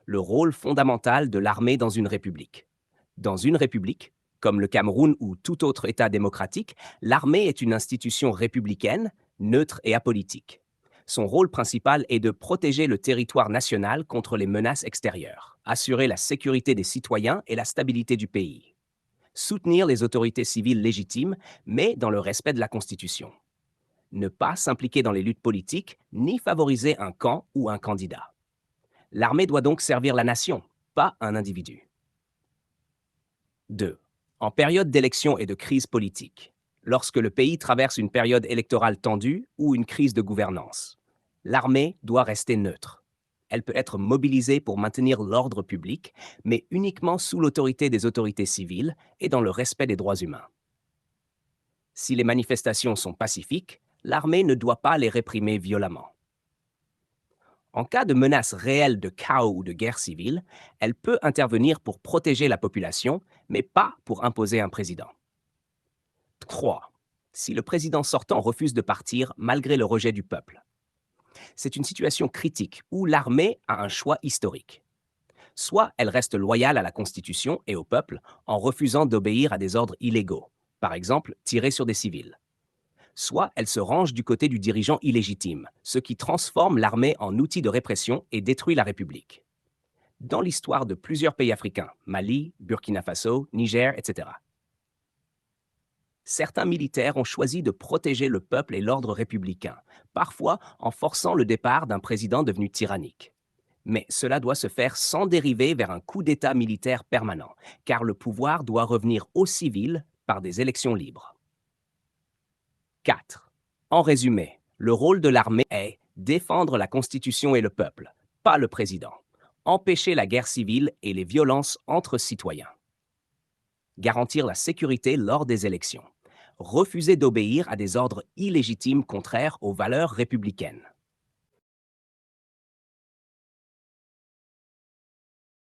le rôle fondamental de l'armée dans une république. Dans une république, comme le Cameroun ou tout autre État démocratique, l'armée est une institution républicaine, neutre et apolitique. Son rôle principal est de protéger le territoire national contre les menaces extérieures, assurer la sécurité des citoyens et la stabilité du pays, soutenir les autorités civiles légitimes, mais dans le respect de la Constitution, ne pas s'impliquer dans les luttes politiques ni favoriser un camp ou un candidat. L'armée doit donc servir la nation, pas un individu. 2. En période d'élection et de crise politique, lorsque le pays traverse une période électorale tendue ou une crise de gouvernance, l'armée doit rester neutre. Elle peut être mobilisée pour maintenir l'ordre public, mais uniquement sous l'autorité des autorités civiles et dans le respect des droits humains. Si les manifestations sont pacifiques, l'armée ne doit pas les réprimer violemment. En cas de menace réelle de chaos ou de guerre civile, elle peut intervenir pour protéger la population, mais pas pour imposer un président. 3. Si le président sortant refuse de partir malgré le rejet du peuple. C'est une situation critique où l'armée a un choix historique. Soit elle reste loyale à la Constitution et au peuple en refusant d'obéir à des ordres illégaux, par exemple tirer sur des civils. Soit elle se range du côté du dirigeant illégitime, ce qui transforme l'armée en outil de répression et détruit la République. Dans l'histoire de plusieurs pays africains, Mali, Burkina Faso, Niger, etc., certains militaires ont choisi de protéger le peuple et l'ordre républicain, parfois en forçant le départ d'un président devenu tyrannique. Mais cela doit se faire sans dériver vers un coup d'État militaire permanent, car le pouvoir doit revenir aux civils par des élections libres. 4. En résumé, le rôle de l'armée est défendre la Constitution et le peuple, pas le président, empêcher la guerre civile et les violences entre citoyens, garantir la sécurité lors des élections, refuser d'obéir à des ordres illégitimes contraires aux valeurs républicaines,